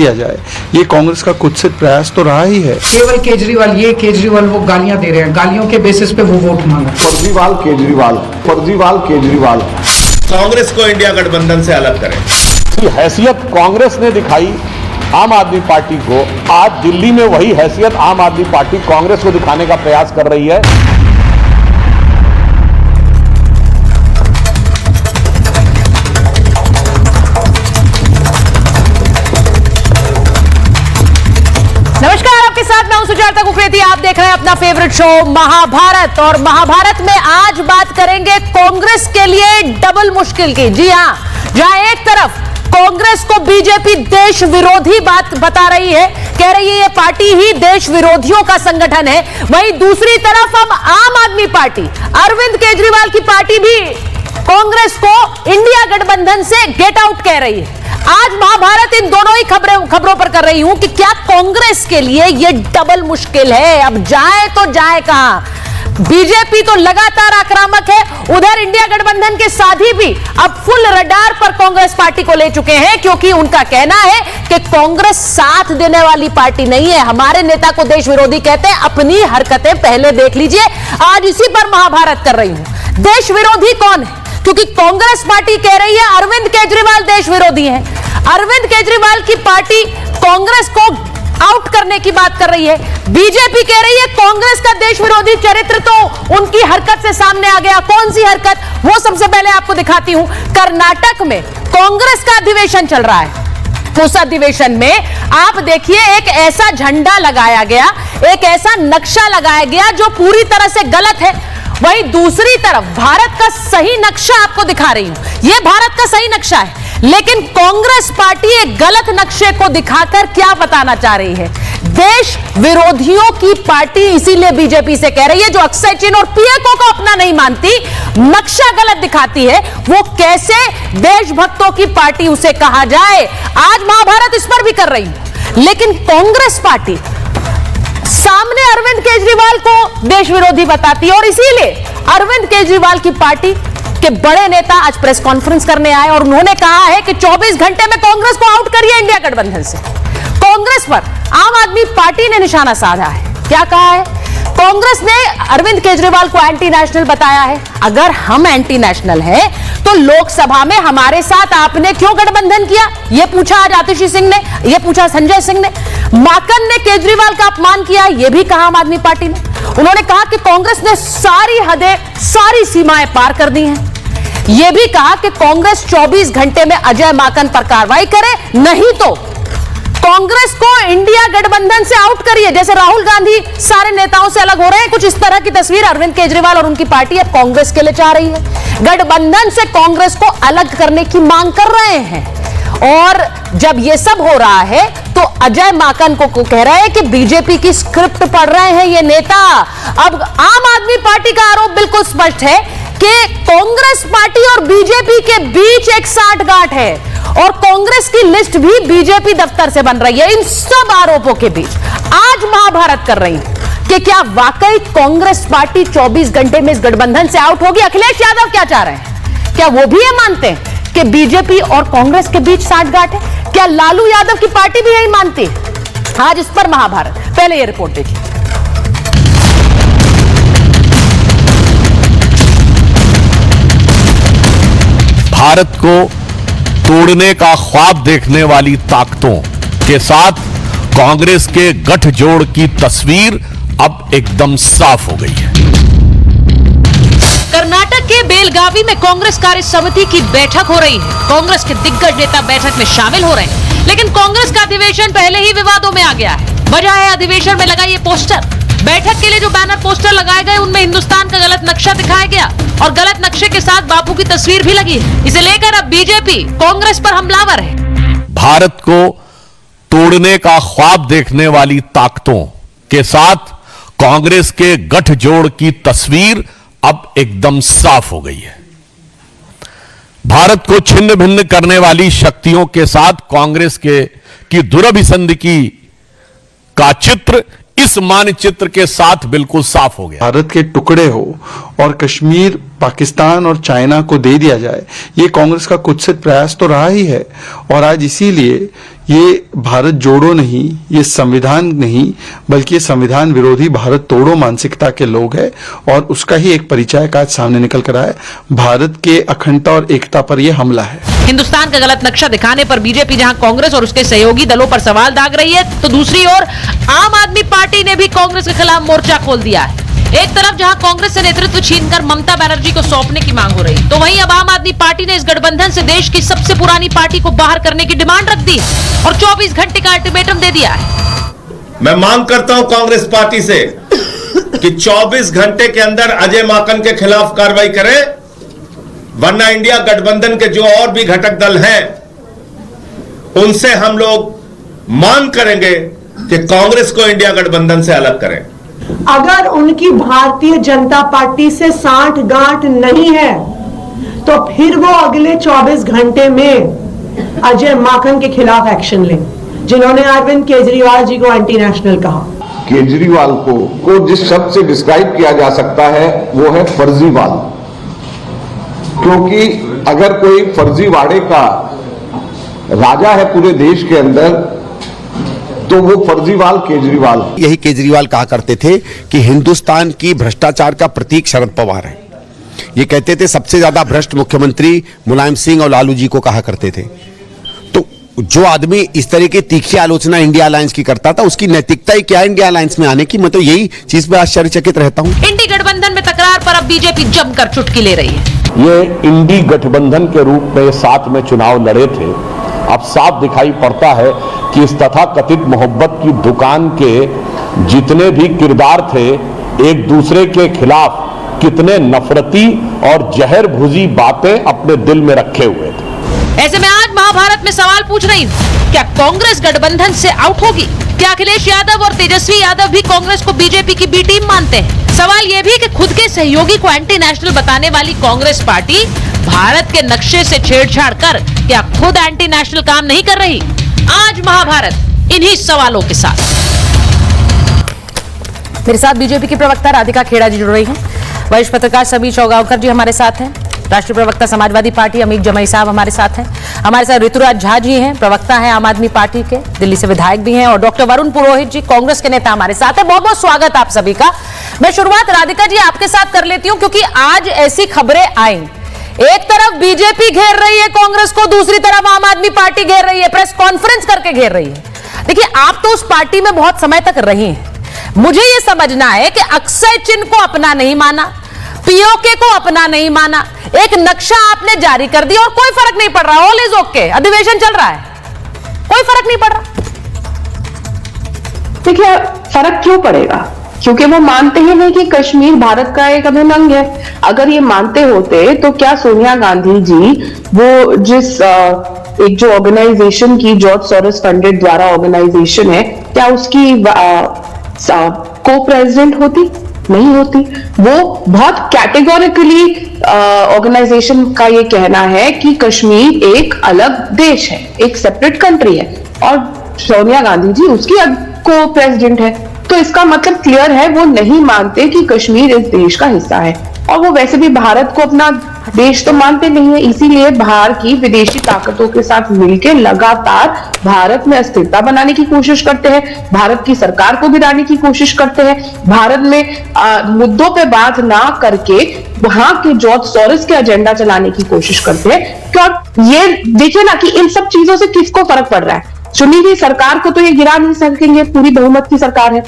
किया जाए। ये कांग्रेस का कुत्सित प्रयास तो रहा ही है। केवल केजरीवाल वो गालियां दे रहे हैं, गालियों के बेसिस पे वो वोट मांगा। फर्जीवाल केजरीवाल कांग्रेस को इंडिया गठबंधन से अलग करें। हैसियत कांग्रेस ने दिखाई आम आदमी पार्टी को, आज दिल्ली में वही हैसियत आम आदमी पार्टी कांग्रेस को दिखाने का प्रयास कर रही है। नमस्कार, आपके साथ मैं हूं सुजाता कुकरेती। आप देख रहे हैं अपना फेवरेट शो महाभारत, और महाभारत में आज बात करेंगे कांग्रेस के लिए डबल मुश्किल की। जी हां, जहां एक तरफ कांग्रेस को बीजेपी देश विरोधी बात बता रही है, कह रही है ये पार्टी ही देश विरोधियों का संगठन है, वहीं दूसरी तरफ हम आम आदमी पार्टी, अरविंद केजरीवाल की पार्टी भी कांग्रेस को इंडिया गठबंधन से गेट आउट कह रही है। आज महाभारत इन दोनों ही खबरों पर कर रही हूं कि क्या कांग्रेस के लिए यह डबल मुश्किल है। अब जाए तो जाए कहां। बीजेपी तो लगातार आक्रामक है, उधर इंडिया गठबंधन के साथी भी अब फुल रडार पर कांग्रेस पार्टी को ले चुके हैं, क्योंकि उनका कहना है कि कांग्रेस साथ देने वाली पार्टी नहीं है। हमारे नेता को देश विरोधी कहते हैं, अपनी हरकतें पहले देख लीजिए। आज इसी पर महाभारत कर रही हूं। देश विरोधी कौन है? क्योंकि कांग्रेस पार्टी कह रही है अरविंद केजरीवाल देश विरोधी हैं। अरविंद केजरीवाल की पार्टी कांग्रेस को आउट करने की बात कर रही है। बीजेपी कह रही है कांग्रेस का देश विरोधी चरित्र तो उनकी हरकत से सामने आ गया। कौन सी हरकत, वो सबसे पहले आपको दिखाती हूं। कर्नाटक में कांग्रेस का अधिवेशन चल रहा है। उस अधिवेशन में आप देखिए एक ऐसा झंडा लगाया गया, एक ऐसा नक्शा लगाया गया जो पूरी तरह से गलत है। वहीं दूसरी तरफ भारत का सही नक्शा आपको दिखा रही हूं। यह भारत का सही नक्शा है, लेकिन कांग्रेस पार्टी एक गलत नक्शे को दिखाकर क्या बताना चाह रही है? देश विरोधियों की पार्टी इसीलिए बीजेपी से कह रही है, जो अक्षय चिन्ह और पीएमओ को अपना नहीं मानती, नक्शा गलत दिखाती है, वो कैसे देशभक्तों की पार्टी उसे कहा जाए। आज महाभारत इस पर भी कर रही हूं, लेकिन कांग्रेस पार्टी सामने अरविंद केजरीवाल को देश विरोधी बताती है, और इसीलिए अरविंद केजरीवाल की पार्टी के बड़े नेता आज प्रेस कॉन्फ्रेंस करने आए और उन्होंने कहा है कि 24 घंटे में कांग्रेस को आउट करिए इंडिया गठबंधन से। कांग्रेस पर आम आदमी पार्टी ने निशाना साधा है। क्या कहा है? कांग्रेस ने अरविंद केजरीवाल को एंटी नेशनल बताया है। अगर हम एंटी नेशनल हैं तो लोकसभा में हमारे साथ आपने क्यों गठबंधन किया? यह पूछा आज आतिशी सिंह ने, यह पूछा संजय सिंह ने। माकन ने केजरीवाल का अपमान किया, यह भी कहा आम आदमी पार्टी ने। उन्होंने कहा कि कांग्रेस ने सारी हदें, सारी सीमाएं पार कर दी हैं। यह भी कहा कि कांग्रेस 24 घंटे में अजय माकन पर कार्रवाई करे, नहीं तो कांग्रेस को इंडिया गठबंधन से आउट करिए। जैसे राहुल गांधी सारे नेताओं से अलग हो रहे हैं, कुछ इस तरह की तस्वीर अरविंद केजरीवाल और उनकी पार्टी अब कांग्रेस के लिए चाह रही है। गठबंधन से कांग्रेस को अलग करने की मांग कर रहे हैं। और जब यह सब हो रहा है तो अजय माकन को कह रहे हैं कि बीजेपी की स्क्रिप्ट पढ़ रहे हैं ये नेता। अब आम आदमी पार्टी का आरोप बिल्कुल स्पष्ट है कि कांग्रेस पार्टी और बीजेपी के बीच एक साठगांठ है, और कांग्रेस की लिस्ट भी बीजेपी दफ्तर से बन रही है। इन सब आरोपों के बीच आज महाभारत कर रही हूं कि क्या वाकई कांग्रेस पार्टी 24 घंटे में इस गठबंधन से आउट होगी? अखिलेश यादव क्या चाह रहे हैं? क्या वो भी ये मानते हैं कि बीजेपी और कांग्रेस के बीच साठगांठ है? क्या लालू यादव की पार्टी भी यही मानती है? आज इस पर महाभारत। पहले ये रिपोर्ट देखिए। भारत को तोड़ने का ख्वाब देखने वाली ताकतों के साथ कांग्रेस के गठजोड़ की तस्वीर अब एकदम साफ हो गई है। कर्नाटक के बेलगावी में कांग्रेस कार्य समिति की बैठक हो रही है। कांग्रेस के दिग्गज नेता बैठक में शामिल हो रहे हैं, लेकिन कांग्रेस का अधिवेशन पहले ही विवादों में आ गया है। वजह है अधिवेशन में लगा ये पोस्टर। बैठक के लिए जो बैनर पोस्टर लगाए गए उनमें हिंदुस्तान का गलत नक्शा दिखाया गया, और गलत नक्शे के साथ बापू की तस्वीर भी लगी है। इसे लेकर अब बीजेपी कांग्रेस पर हमलावर है। भारत को तोड़ने का ख्वाब देखने वाली ताकतों के साथ कांग्रेस के गठजोड़ की तस्वीर अब एकदम साफ हो गई है। भारत को छिन्न भिन्न करने वाली शक्तियों के साथ कांग्रेस की दुरभिसंधि का चित्र इस मानचित्र के साथ बिल्कुल साफ हो गया। भारत के टुकड़े हो और कश्मीर पाकिस्तान और चाइना को दे दिया जाए, ये कांग्रेस का कुत्सित प्रयास तो रहा ही है। और आज इसीलिए ये भारत जोड़ो नहीं, ये संविधान नहीं, बल्कि ये संविधान विरोधी भारत तोड़ो मानसिकता के लोग हैं। और उसका ही एक परिचय आज सामने निकल कर आया। भारत के अखंडता और एकता पर यह हमला है। हिंदुस्तान का गलत नक्शा दिखाने पर बीजेपी जहां कांग्रेस और उसके सहयोगी दलों पर सवाल दाग रही है, तो दूसरी ओर आम आदमी पार्टी ने भी कांग्रेस के खिलाफ मोर्चा खोल दिया है। एक तरफ जहां कांग्रेस से नेतृत्व छीनकर ममता बनर्जी को सौंपने की मांग हो रही, तो वहीं अब आम आदमी पार्टी ने इस गठबंधन से देश की सबसे पुरानी पार्टी को बाहर करने की डिमांड रख दी और 24 घंटे का अल्टीमेटम दे दिया है। मैं मांग करता हूं कांग्रेस पार्टी से कि 24 घंटे के अंदर अजय माकन के खिलाफ कार्रवाई करें, वरना इंडिया गठबंधन के जो और भी घटक दल हैं उनसे हम लोग मांग करेंगे कि कांग्रेस को इंडिया गठबंधन से अलग करें। अगर उनकी भारतीय जनता पार्टी से साठगांठ नहीं है तो फिर वो अगले 24 घंटे में अजय माकन के खिलाफ एक्शन लें, जिन्होंने अरविंद केजरीवाल जी को एंटी नेशनल कहा। केजरीवाल को जिस शब्द से डिस्क्राइब किया जा सकता है वो है फर्जीवाल, क्योंकि अगर कोई फर्जीवाड़े का राजा है पूरे देश के अंदर तो वो फर्जीवाल केजरीवाल। यही केजरीवाल कहा करते थे कि हिंदुस्तान की भ्रष्टाचार का प्रतीक शरद पवार है। ये कहते थे सबसे ज्यादा भ्रष्ट मुख्यमंत्री मुलायम सिंह और लालू जी को कहा करते थे। तो जो आदमी इस तरह की तीखी आलोचना इंडिया अलायंस की करता था, उसकी नैतिकता ही क्या इंडिया अलायंस में आने की? मैं तो यही चीज पे आश्चर्यचकित रहता हूं। इंडी गठबंधन में तकरार पर अब बीजेपी जमकर चुटकी ले रही है। ये इंडी गठबंधन के रूप में साथ में चुनाव लड़े थे। अब साफ दिखाई पड़ता है कि इस तथाकथित मोहब्बत की दुकान के जितने भी किरदार थे, एक दूसरे के खिलाफ कितने नफरती और जहर भुजी बातें अपने दिल में रखे हुए थे। ऐसे में आज महाभारत में सवाल पूछ रही हूं, क्या कांग्रेस गठबंधन से आउट होगी? क्या अखिलेश यादव और तेजस्वी यादव भी कांग्रेस को बीजेपी की बी टीम मानते हैं? सवाल यह भी कि खुद के सहयोगी को एंटी नेशनल बताने वाली कांग्रेस पार्टी भारत के नक्शे से छेड़छाड़ कर क्या खुद एंटी नेशनल काम नहीं कर रही? आज महाभारत इन्हीं सवालों के साथ। मेरे साथ बीजेपी की प्रवक्ता राधिका खेड़ा जी जुड़ रही हैं, वरिष्ठ पत्रकार समीर चौगांवकर जी हमारे साथ हैं, राष्ट्रीय प्रवक्ता समाजवादी पार्टी अमित जमई साहब हमारे साथ हैं, हमारे साथ ऋतुराज झा जी हैं, प्रवक्ता हैं आम आदमी पार्टी के, दिल्ली से विधायक भी हैं, और डॉक्टर वरुण पुरोहित जी कांग्रेस के नेता हमारे साथ हैं। बहुत बहुत स्वागत आप सभी का। मैं शुरुआत राधिका जी आपके साथ कर लेती हूं, क्योंकि आज ऐसी खबरें आई, एक तरफ बीजेपी घेर रही है कांग्रेस को, दूसरी तरफ आम आदमी पार्टी घेर रही है, प्रेस कॉन्फ्रेंस करके घेर रही है। देखिए, आप तो उस पार्टी में बहुत समय तक रही हैं, मुझे यह समझना है कि अक्षय चिन्ह को अपना नहीं माना, पीओके को अपना नहीं माना, एक नक्शा आपने जारी कर दिया और कोई फर्क नहीं पड़ रहा, ऑल इज ओके, अधिवेशन चल रहा है, कोई फर्क नहीं पड़ रहा। देखिए, फर्क क्यों पड़ेगा? क्योंकि वो मानते ही नहीं कि कश्मीर भारत का एक अभिन्न अंग है। अगर ये मानते होते तो क्या सोनिया गांधी जी वो जिस एक जो ऑर्गेनाइजेशन की जॉर्ज सोरोस फंडेड द्वारा ऑर्गेनाइजेशन है, क्या उसकी को प्रेसिडेंट होती? नहीं होती। वो बहुत कैटेगोरिकली ऑर्गेनाइजेशन का ये कहना है कि कश्मीर एक अलग देश है, एक सेपरेट कंट्री है, और सोनिया गांधी जी उसकी को प्रेसिडेंट है। तो इसका मतलब क्लियर है, वो नहीं मानते कि कश्मीर इस देश का हिस्सा है, और वो वैसे भी भारत को अपना देश तो मानते नहीं है। इसीलिए बाहर की विदेशी ताकतों के साथ मिलकर लगातार भारत में अस्थिरता बनाने की कोशिश करते हैं, भारत की सरकार को गिराने की कोशिश करते हैं, भारत में मुद्दों पे बात ना करके वहां के जॉर्ज सोरोस के एजेंडा चलाने की कोशिश करते हैं। और ये देखिए ना कि इन सब चीजों से किसको फर्क पड़ रहा है? चुनी हुई सरकार को तो ये गिरा नहीं सकेंगे, पूरी बहुमत की सरकार है,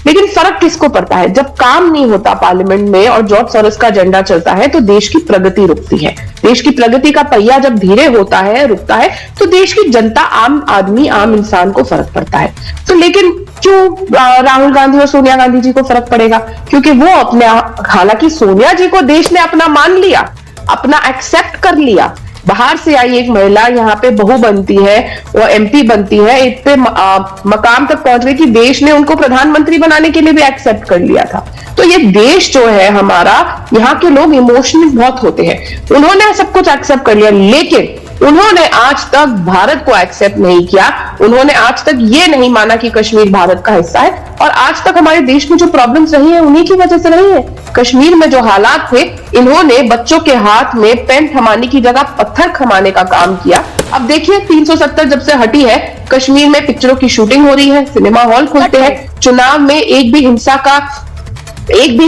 लेकिन फर्क किसको पड़ता है? जब काम नहीं होता पार्लियामेंट में और जॉर्ज सोरोस का एजेंडा चलता है तो देश की प्रगति रुकती है। देश की प्रगति का पहिया जब धीरे होता है, रुकता है, तो देश की जनता, आम आदमी, आम इंसान को फर्क पड़ता है। तो लेकिन क्यों राहुल गांधी और सोनिया गांधी जी को फर्क पड़ेगा? क्योंकि वो अपने, हालांकि सोनिया जी को देश ने अपना मान लिया, अपना एक्सेप्ट कर लिया, बाहर से आई एक महिला यहाँ पे बहू बनती है, वो एमपी बनती है, इतने मकाम तक पहुंच गई कि देश ने उनको प्रधानमंत्री बनाने के लिए भी एक्सेप्ट कर लिया था। तो ये देश जो है हमारा, यहाँ के लोग इमोशनल बहुत होते हैं, उन्होंने सब कुछ एक्सेप्ट कर लिया। लेकिन उन्होंने आज तक भारत को एक्सेप्ट नहीं किया, उन्होंने आज तक ये नहीं माना कि कश्मीर भारत का हिस्सा है, और आज तक हमारे देश में जो प्रॉब्लम्स रही है उन्हीं की वजह से रही है। कश्मीर में जो हालात थे, इन्होंने बच्चों के हाथ में पेन थमाने की जगह पत्थर थमाने का काम किया। अब देखिए 370 जब से हटी है, कश्मीर में पिक्चरों की शूटिंग हो रही है, सिनेमा हॉल खुलते हैं, चुनाव में एक भी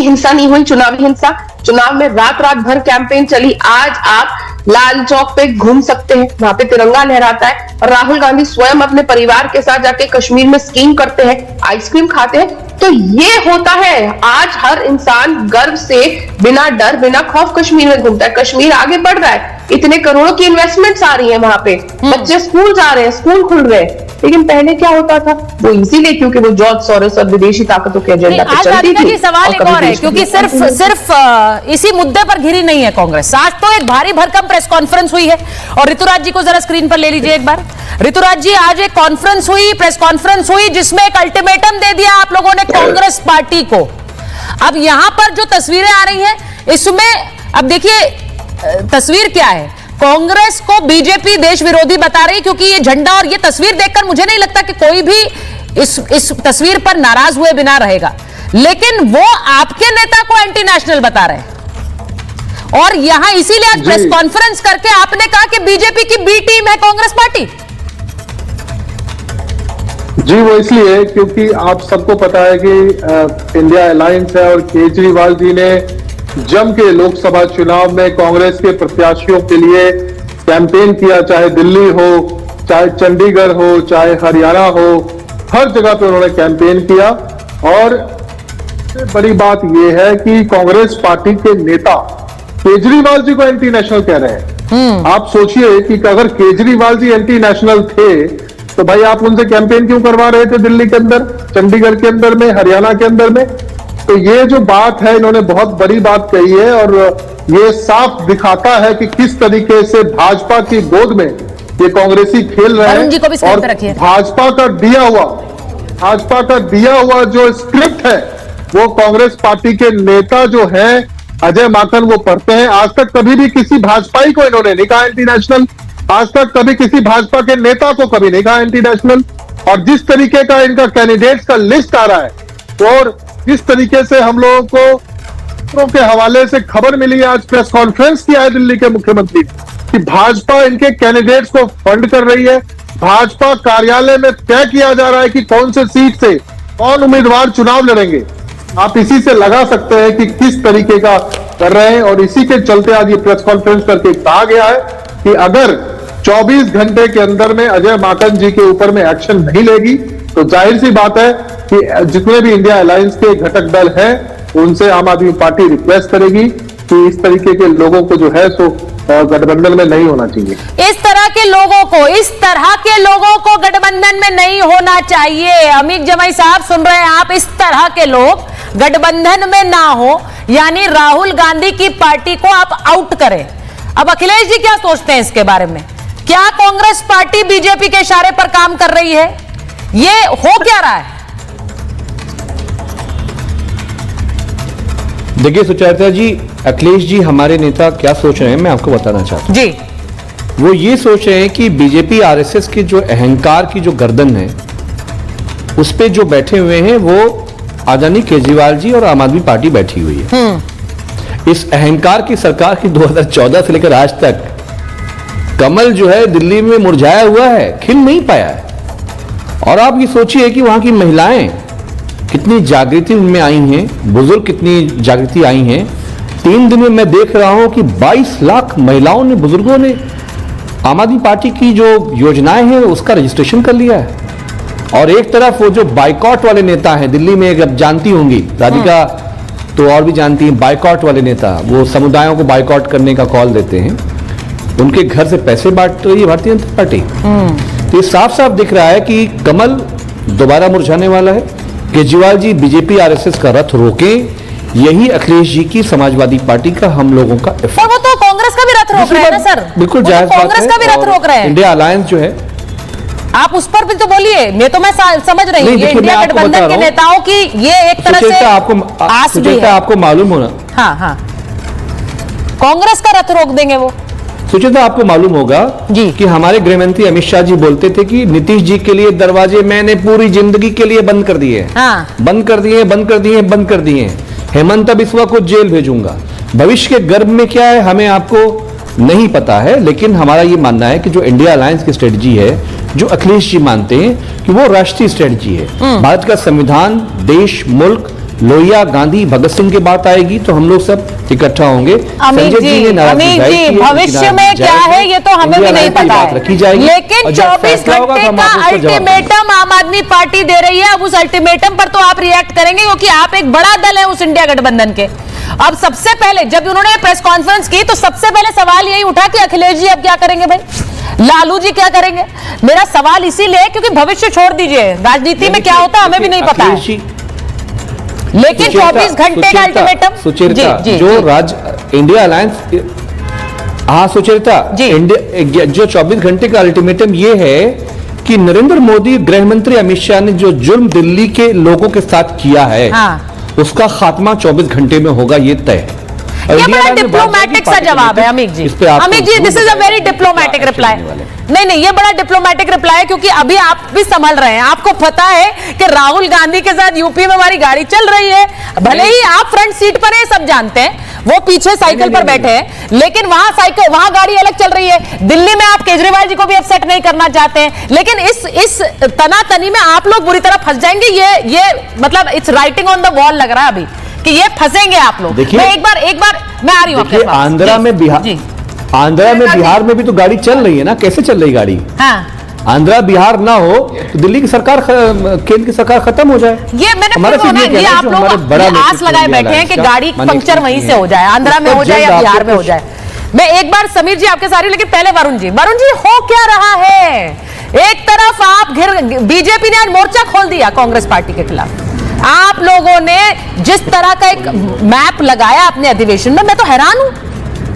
हिंसा नहीं हुई, चुनावी हिंसा। चुनाव में रात रात भर कैंपेन चली। आज आप लाल चौक पे घूम सकते हैं, वहां पे तिरंगा लहराता है, और राहुल गांधी स्वयं अपने परिवार के साथ जाके कश्मीर में स्कीइंग करते हैं, आइसक्रीम खाते हैं। तो ये होता है, आज हर इंसान गर्व से बिना डर बिना खौफ कश्मीर में घूमता है। कश्मीर आगे बढ़ रहा है, इतने करोड़ों की इन्वेस्टमेंट्स आ रही है वहां पे, बच्चे स्कूल जा रहे हैं, स्कूल खुल रहे हैं। लेकिन पहले क्या होता था, वो इसीलिए क्योंकि वो जॉर्ज सोरोस और विदेशी ताकतों के एजेंडा पे आज चलती राधिका थी। जी सवाल एक और है, क्योंकि सिर्फ इसी मुद्दे पर घिरी नहीं है कांग्रेस। आज तो एक भारी भरकम प्रेस कॉन्फ्रेंस हुई है, और ऋतुराज जी को जरा स्क्रीन पर ले लीजिए एक बार। ऋतुराज जी, आज एक कॉन्फ्रेंस हुई, प्रेस कॉन्फ्रेंस हुई, जिसमें एक अल्टीमेटम दे दिया आप लोगों ने कांग्रेस पार्टी को। अब यहां पर जो तस्वीरें आ रही हैं, इसमें अब देखिए तस्वीर क्या है। कांग्रेस को बीजेपी देश विरोधी बता रही, क्योंकि ये झंडा और ये तस्वीर देखकर मुझे नहीं लगता कि कोई भी इस तस्वीर पर नाराज हुए बिना रहेगा, लेकिन वो आपके नेता को एंटी नेशनल बता रहे हैं। और यहां इसीलिए आज प्रेस कॉन्फ्रेंस करके आपने कहा कि बीजेपी की बी टीम है कांग्रेस पार्टी। जी, वो इसलिए क्योंकि आप सबको पता है कि इंडिया अलायंस है, और केजरीवाल जी ने जम के लोकसभा चुनाव में कांग्रेस के प्रत्याशियों के लिए कैंपेन किया, चाहे दिल्ली हो, चाहे चंडीगढ़ हो, चाहे हरियाणा हो, हर जगह पे उन्होंने कैंपेन किया। और बड़ी बात यह है कि कांग्रेस पार्टी के नेता केजरीवाल जी को एंटी नेशनल कह रहे हैं। आप सोचिए कि अगर केजरीवाल जी एंटी नेशनल थे तो भाई आप उनसे कैंपेन क्यों करवा रहे थे दिल्ली के अंदर, चंडीगढ़ के अंदर में, हरियाणा के अंदर में। तो ये जो बात है, इन्होंने बहुत बड़ी बात कही है, और ये साफ दिखाता है कि किस तरीके से भाजपा की गोद में ये कांग्रेसी खेल रहे हैं। और भाजपा का दिया हुआ जो स्क्रिप्ट है, वो कांग्रेस पार्टी के नेता जो है अजय माकन वो पढ़ते हैं। आज तक कभी भी किसी भाजपाई को इन्होंने नहीं कहा एंटी नेशनल, आज तक कभी किसी भाजपा के नेता को कभी नहीं कहा एंटी नेशनल। और जिस तरीके का इनका कैंडिडेट्स का लिस्ट आ रहा है, और जिस तरीके से हम लोगों को के हवाले से खबर मिली, आज प्रेस कॉन्फ्रेंस किया है दिल्ली के मुख्यमंत्री कि भाजपा इनके कैंडिडेट्स को फंड कर रही है। भाजपा कार्यालय में तय किया जा रहा है कि कौन से सीट से कौन उम्मीदवार चुनाव लड़ेंगे। आप इसी से लगा सकते हैं कि किस तरीके का कर रहे हैं। और इसी के चलते आज ये प्रेस कॉन्फ्रेंस करके कहा गया है कि अगर 24 घंटे के अंदर में अजय माकन जी के ऊपर में एक्शन नहीं लेगी, तो जाहिर सी बात है कि जितने भी इंडिया अलायंस के घटक दल हैं, उनसे आम आदमी पार्टी रिक्वेस्ट करेगी कि इस तरीके के लोगों को जो है सो गठबंधन में नहीं होना चाहिए। इस तरह के लोगों को गठबंधन में नहीं होना चाहिए। अमित जमाई साहब सुन रहे हैं आप, इस तरह के लोग गठबंधन में ना हो, यानी राहुल गांधी की पार्टी को आप आउट करें। अब अखिलेश जी क्या सोचते हैं इसके बारे में? क्या कांग्रेस पार्टी बीजेपी के इशारे पर काम कर रही है? ये हो क्या रहा है? देखिए सुचेता जी, अखिलेश जी हमारे नेता क्या सोच रहे हैं मैं आपको बताना चाहता हूं। जी, वो ये सोच रहे हैं कि बीजेपी आरएसएस की जो अहंकार की जो गर्दन है, उस पे जो बैठे हुए हैं वो आदरणीय केजरीवाल जी और आम आदमी पार्टी बैठी हुई है। इस अहंकार की सरकार की 2014 से लेकर आज तक कमल जो है दिल्ली में मुरझाया हुआ है, खिल नहीं पाया है। और आप ये सोचिए कि वहां की महिलाएं कितनी जागृति उनमें आई हैं, बुजुर्ग कितनी जागृति आई हैं। 3 दिन में मैं देख रहा हूं कि 22 लाख महिलाओं ने, बुजुर्गों ने आम आदमी पार्टी की जो योजनाएं हैं उसका रजिस्ट्रेशन कर लिया है। और एक तरफ वो जो बाइकॉट वाले नेता हैं दिल्ली में, अब जानती होंगी राधिका तो और भी जानती हैं, बाइकॉट वाले नेता, वो समुदायों को बाइकॉट करने का कॉल देते हैं, उनके घर से पैसे बांट रही है भारतीय जनता पार्टी। तो ये साफ साफ दिख रहा है कि कमल दोबारा मुरझाने वाला है। केजरीवाल जी बीजेपी आरएसएस का रथ रोकें, यही अखिलेश जी की समाजवादी पार्टी का, हम लोगों का एफर्ट। पर वो तो कांग्रेस का भी रथ रोक रहे हैं ना सर, बिल्कुल जायज बात है। कांग्रेस का भी रथ रोक रहे हैं। इंडिया अलायंस जो है, आप उस पर भी तो बोलिए। ये तो मैं समझ रही हूँ, ये इंडिया गठबंधन के नेताओं की ये एक तरह से आस भी है। आपको मालूम होना, हाँ हाँ, कांग्रेस का रथ रोक देंगे वो। सुचिता, आपको मालूम होगा जी कि हमारे गृह मंत्री अमित शाह जी बोलते थे कि नीतीश जी के लिए दरवाजे मैंने पूरी जिंदगी के लिए बंद कर दिए, बंद कर दिए, बंद कर दिए, बंद कर दिए। हेमंत बिस्वा को जेल भेजूंगा। भविष्य के गर्भ में क्या है हमें आपको नहीं पता है, लेकिन हमारा ये मानना है कि जो इंडिया अलायंस की स्ट्रेटजी है, जो अखिलेश जी मानते हैं कि वो राष्ट्रीय स्ट्रेटजी है। भारत का संविधान, देश, मुल्क, लोहिया, गांधी, भगत सिंह की बात आएगी तो हम लोग सब इकट्ठा होंगे। अमित जी, भविष्य में क्या है ये तो हमें भी नहीं पता है, रखी जाएगी, लेकिन 24 घंटे का अल्टीमेटम आम आदमी पार्टी दे रही है। अब उस अल्टीमेटम पर तो आप रिएक्ट करेंगे क्योंकि आप एक बड़ा दल है उस इंडिया गठबंधन के। अब सबसे पहले जब उन्होंने प्रेस कॉन्फ्रेंस की तो सबसे पहले सवाल यही उठा कि अखिलेश जी अब क्या करेंगे भाई, लालू जी क्या करेंगे। मेरा सवाल इसीलिए क्योंकि भविष्य छोड़ दीजिए, राजनीति में क्या होता है हमें भी नहीं पता है, लेकिन 24 घंटे का अल्टीमेटम। सुचेता, जो इंडिया अलायंस, हाँ सुचेता, जो 24 घंटे का अल्टीमेटम ये है कि नरेंद्र मोदी, गृह मंत्री अमित शाह ने जो जुल्म दिल्ली के लोगों के साथ किया है, उसका खात्मा 24 घंटे में होगा, ये तय। ये बड़ा डिप्लोमेटिक सा जवाब है Amit ji. Amit ji, this is a very diplomatic reply. नहीं, ये बड़ा डिप्लोमेटिक रिप्लाई है क्योंकि अभी आप भी संभल रहे हैं। आपको पता है कि राहुल गांधी के साथ यूपी में हमारी गाड़ी चल रही है, भले ही आप फ्रंट सीट पर हैं, सब जानते हैं, वो पीछे साइकिल पर बैठे हैं, लेकिन वहां गाड़ी अलग चल रही है। दिल्ली में आप केजरीवाल जी को भी अपसेट नहीं करना चाहते हैं, लेकिन इस तनातनी में आप लोग बुरी तरह फंस जाएंगे। ये मतलब it's writing on the wall लग रहा है अभी कि ये फंसेंगे आप लोग। मैं एक बार मैं आ रही हूँ। आंध्रा में, बिहार में भी तो गाड़ी चल रही है ना, कैसे चल रही गाड़ी? आंध्रा बिहार ना हो तो दिल्ली की सरकार, केंद्र की सरकार खत्म हो जाए। ये मैंने ये आप लोग आस लगाए बैठे हैं कि गाड़ी पंक्चर वहीं से हो जाए, आंध्रा में हो जाए या बिहार में हो जाए। मैं एक बार समीर जी आपके साथ, लेकिन पहले वरुण जी हो क्या रहा है? एक तरफ आप बीजेपी ने आज मोर्चा खोल दिया कांग्रेस पार्टी के खिलाफ। आप लोगों ने जिस तरह का एक मैप लगाया अपने अधिवेशन में, मैं तो हैरान हूं।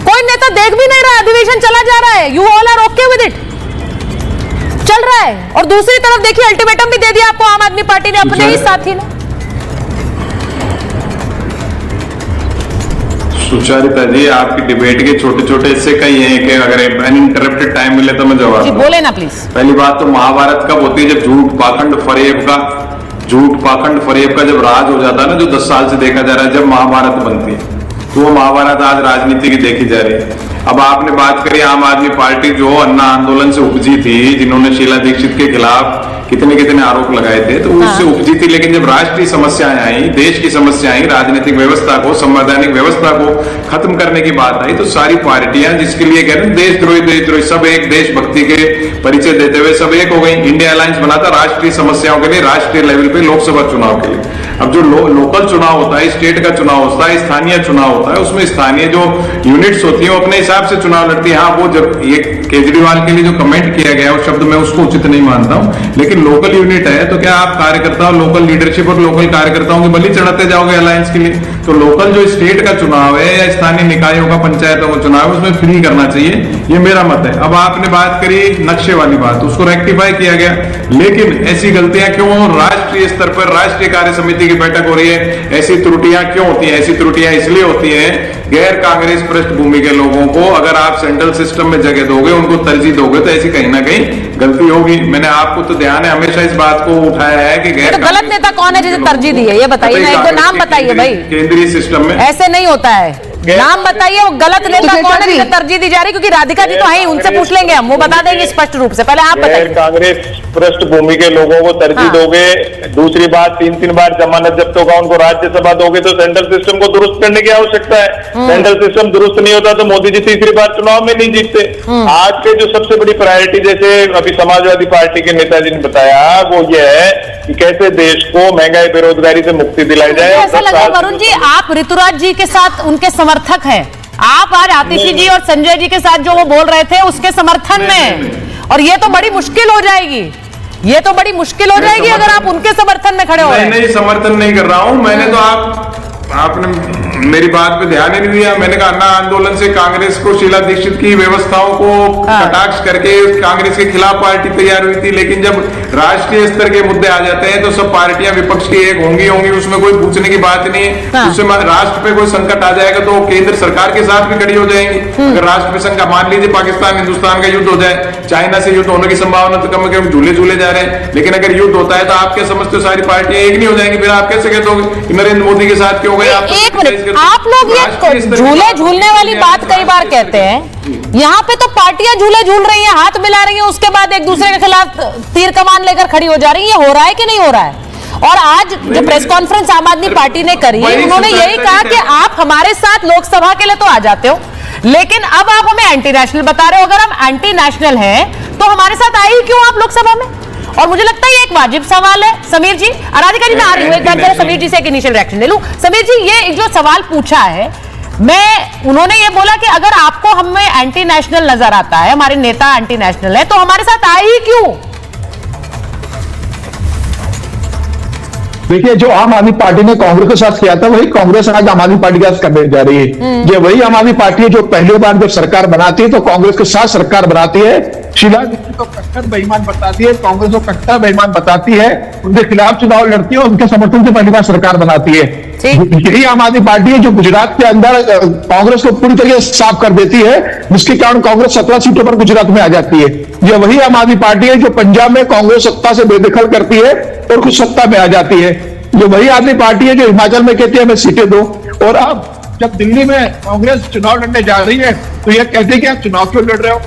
कोई नेता देख भी नहीं रहा, अधिवेशन चला जा रहा है, you all are okay with it, चल रहा है। और दूसरी तरफ देखिए अल्टीमेटम भी दे दिया आपको आम आदमी पार्टी ने अपने ही साथी ने। सुचारिता जी, आपकी डिबेट के छोटे छोटे हिस्से कई हैं कि अगर अनइंटरप्टेड टाइम मिले तो मैं जवाब दूं। बोले ना प्लीज। पहली बात तो महाभारत कब होती है? जब झूठ पाखंड फरेब का जब राज हो जाता है ना, जो 10 साल से देखा जा रहा है, जब महाभारत बनती है तो वो महाभारत आज राजनीति की देखी जा रही है। अब आपने बात करी आम आदमी पार्टी जो अन्ना आंदोलन से उपजी थी, जिन्होंने शीला दीक्षित के खिलाफ कितने आरोप लगाए थे, तो उससे उपजी थी। लेकिन जब राष्ट्रीय समस्याएं आई, देश की समस्या आई, राजनीतिक व्यवस्था को, संवैधानिक व्यवस्था को खत्म करने की बात आई, तो सारी पार्टियां जिसके लिए कह रहे हैं देशद्रोही सब एक देशभक्ति के परिचय देते हुए सब एक हो गई। इंडिया अलायंस बना था राष्ट्रीय समस्याओं के लिए, राष्ट्रीय लेवल पे लोकसभा चुनाव के लिए। अब जो लोकल चुनाव होता है, स्टेट का चुनाव होता है, स्थानीय चुनाव होता है, उसमें स्थानीय जो यूनिट्स होती है वो अपने हिसाब से चुनाव लड़ती है। हाँ, वो जब ये केजरीवाल के लिए जो कमेंट किया गया उस शब्द मैं उसको उचित नहीं मानता हूं, लेकिन लोकल यूनिट है तो क्या आप कार्यकर्ताओं, लोकल लीडरशिप और लोकल कार्यकर्ताओं की बलि चढ़ाते जाओगे अलायंस के लिए? तो लोकल जो स्टेट का चुनाव है या स्थानीय निकायों का, पंचायतों का चुनाव है, उसमें फ्री करना चाहिए, ये मेरा मत है। अब आपने बात करी नक्शे वाली बात, उसको रेक्टिफाई किया गया, लेकिन ऐसी गलतियां क्यों राष्ट्रीय स्तर पर राष्ट्रीय कार्य समिति की बैठक हो रही है, ऐसी त्रुटियां क्यों होती हैं? ऐसी त्रुटियां इसलिए होती हैं, गैर कांग्रेस पृष्ठभूमि के लोगों को अगर आप सेंट्रल सिस्टम में जगह दोगे, उनको तरजीह दोगे, तो ऐसी कहीं ना कहीं गलती होगी। मैंने आपको तो ध्यान है, हमेशा इस बात को उठाया है कि गैर गलत नेता कौन है जिसे तरजीह दी है? ये बताइए ना, एक दो नाम बताइए भाई। केंद्रीय सिस्टम में ऐसे नहीं होता है, नाम बताइए वो गलत नेता कौन है जिसे तरजीह दी जा रही? क्योंकि राधिका जी तो है, उनसे पूछ लेंगे हम, वो बता देंगे स्पष्ट रूप से। पहले आप बताइए। कांग्रेस पृष्ठभूमि के लोगों को तरजीह दोगे, दूसरी बात 3 बार जमानत जब्त होगा, उनको राज्यसभा दोगे, तो सेंट्रल सिस्टम को दुरुस्त करने की आवश्यकता है। सेंट्रल सिस्टम दुरुस्त नहीं होता तो मोदी जी तीसरी बार चुनाव में नहीं जीतते। आज के जो सबसे बड़ी प्रायोरिटी, जैसे अभी समाजवादी पार्टी के नेताजी ने बताया, वो ये है कि कैसे देश को महंगाई बेरोजगारी से मुक्ति दिलाई जाए। ऐसा लगा वरुण जी आप ऋतुराज जी के साथ उनके समर्थक हैं, आप आज आतिशी जी और संजय जी के साथ जो वो बोल रहे थे उसके समर्थन में, और ये तो बड़ी मुश्किल हो जाएगी, ये तो बड़ी मुश्किल हो जाएगी अगर आप उनके समर्थन में खड़े हो रहे हैं। नहीं, समर्थन नहीं कर रहा हूं मैंने, तो आपने मेरी बात पे ध्यान ही नहीं दिया। मैंने कहा अन्ना आंदोलन से कांग्रेस को, शीला दीक्षित की व्यवस्थाओं को कटाक्ष करके कांग्रेस के खिलाफ पार्टी तैयार हुई थी, लेकिन जब राष्ट्रीय स्तर के मुद्दे आ जाते हैं तो सब पार्टियां विपक्ष की एक होंगी, उसमें कोई पूछने की बात नहीं है। हाँ। उससे राष्ट्र पे कोई संकट आ जाएगा तो केंद्र सरकार के साथ भी खड़ी हो जाएंगी। अगर राष्ट्र में संकट, मान लीजिए पाकिस्तान हिंदुस्तान का युद्ध हो जाए, चाइना से युद्ध होने की संभावना तो कम है, झूले जा रहे हैं, लेकिन अगर युद्ध होता है तो आप क्या समझते हो सारी पार्टियां एक नहीं हो जाएंगी? फिर आप कैसे कहते हो कि नरेंद्र मोदी के साथ क्यों गए? एक मिनट, आप लोग ये झूले झूलने वाली बात कई बार कहते हैं, यहाँ पे तो पार्टियां झूले झूल रही हैं, हाथ मिला रही हैं, उसके बाद एक दूसरे के खिलाफ तीर कमान लेकर खड़ी हो जा रही है। ये हो रहा है कि नहीं हो रहा है? और आज जो प्रेस कॉन्फ्रेंस आम आदमी पार्टी ने करी, उन्होंने यही कहा कि आप हमारे साथ लोकसभा के लिए तो आ जाते हो, लेकिन अब आप हमें एंटी नेशनल बता रहे हो। अगर हम एंटी नेशनल हैं तो हमारे साथ आए ही क्यों आप लोकसभा में? और मुझे लगता है ये एक वाजिब सवाल है। समीर जी, राधिका जी, मैं आ रही हूं, एक बार जरा समीर जी से एक इनिशियल रिएक्शन ले लूं। समीर जी, ये जो सवाल पूछा है, उन्होंने ये बोला कि अगर आपको हमें एंटी नेशनल नजर आता है, हमारे नेता एंटी नेशनल है, तो हमारे साथ आए ही क्यों? देखिए, जो आम आदमी पार्टी ने कांग्रेस के साथ किया था वही कांग्रेस आज आम आदमी पार्टी के साथ करने जा रही है। ये वही आम आदमी पार्टी है जो पहली बार जब सरकार बनाती है तो कांग्रेस के साथ सरकार बनाती है, शीला दीक्षित को कट्टर बेईमान बताती है, कांग्रेस को कट्टर बेईमान बताती है, उनके खिलाफ चुनाव लड़ती है, उनके समर्थन से पहली बार सरकार बनाती है। यही आम आदमी पार्टी है जो गुजरात के अंदर कांग्रेस को पूरी तरीके से साफ कर देती है, जिसके कारण कांग्रेस 17 सीटों पर गुजरात में आ जाती है। यह वही आम आदमी पार्टी है जो पंजाब में कांग्रेस सत्ता से बेदखल करती है और खुद सत्ता में आ जाती है। ये वही आदमी पार्टी है जो हिमाचल में कहती है हमें सीटें दो, और अब जब दिल्ली में कांग्रेस चुनाव लड़ने जा रही है तो ये कहते हैं कि आप चुनाव क्यों लड़ रहे हो?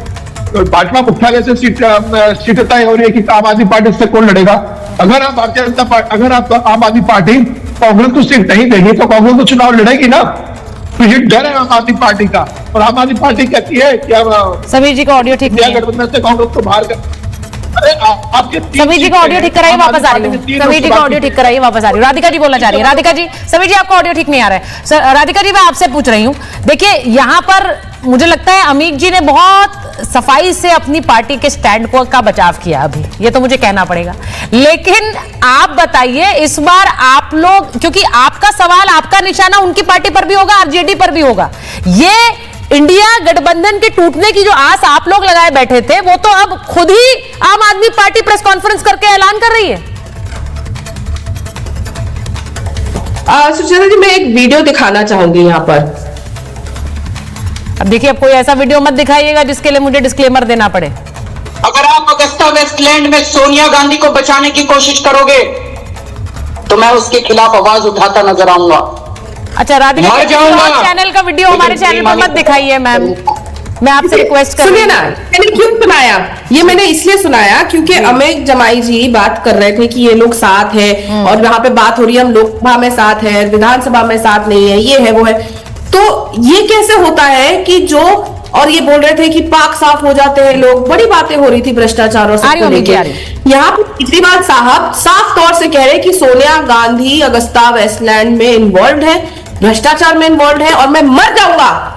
तो भाजपा मुख्यालय से सीट तय हो रही है कि आम आदमी पार्टी से कौन लड़ेगा। अगर आप भारतीय जनता पार्टी, अगर आप आम आदमी पार्टी कांग्रेस को सीट नहीं देगी तो कांग्रेस को चुनाव लड़ेगी ना। तो ये डर है आम आदमी पार्टी का, और आम आदमी पार्टी कहती है कि समीर जी का ऑडियो ठीक नहीं है, गठबंधन से कांग्रेस को बाहर कर। समीर जी का ऑडियो ठीक कराइए, वापस आ रही हूँ। समीर जी का ऑडियो ठीक कराइए, वापस आ रही हूँ। राधिका जी बोलना चाह रही है। राधिका जी, समीर जी आपका ऑडियो ठीक नहीं आ रहा है। राधिका जी, मैं आपसे पूछ रही हूँ, देखिए यहाँ पर मुझे लगता है अमीक जी ने बहुत सफाई से अपनी पार्टी के स्टैंड को का बचाव किया अभी, ये तो मुझे कहना पड़ेगा। लेकिन आप बताइए, इस बार आप लोग, क्योंकि आपका सवाल, आपका निशाना उनकी पार्टी पर भी होगा, आरजेडी पर भी होगा, ये इंडिया गठबंधन के टूटने की जो आस आप लोग लगाए बैठे थे, वो तो अब खुद ही आम आदमी पार्टी प्रेस कॉन्फ्रेंस करके ऐलान कर रही है। सुचेता जी, मैं एक वीडियो दिखाना चाहूंगी यहाँ पर। अब देखिए, अब कोई ऐसा वीडियो मत दिखाइएगा जिसके लिए मुझे डिस्क्लेमर देना पड़े। अगर आप अगस्ता वेस्टलैंड में सोनिया गांधी को बचाने की कोशिश करोगे तो मैं उसके खिलाफ आवाज उठाता नजर आऊंगा। अच्छा, राधिका चैनल का वीडियो हमारे चैनल पर मत दिखाइए मैम, मैं आपसे रिक्वेस्ट कर सुनिए ना, मैंने क्यों सुनाया ये? मैंने इसलिए सुनाया क्योंकि अमित जमाई जी बात कर रहे थे कि ये लोग साथ है, और यहाँ पे बात हो रही है हम लोकसभा में साथ है, विधानसभा में साथ नहीं है, ये है वो है। तो ये कैसे होता है कि जो, और ये बोल रहे थे कि पाक साफ हो जाते हैं लोग, बड़ी बातें हो रही थी भ्रष्टाचार और सबको लेके। यहाँ पे केजरीवाल साहब साफ तौर से कह रहे हैं कि सोनिया गांधी अगस्ता वेस्टलैंड में इन्वॉल्व है, भ्रष्टाचार में इन्वॉल्व है, और मैं मर जाऊंगा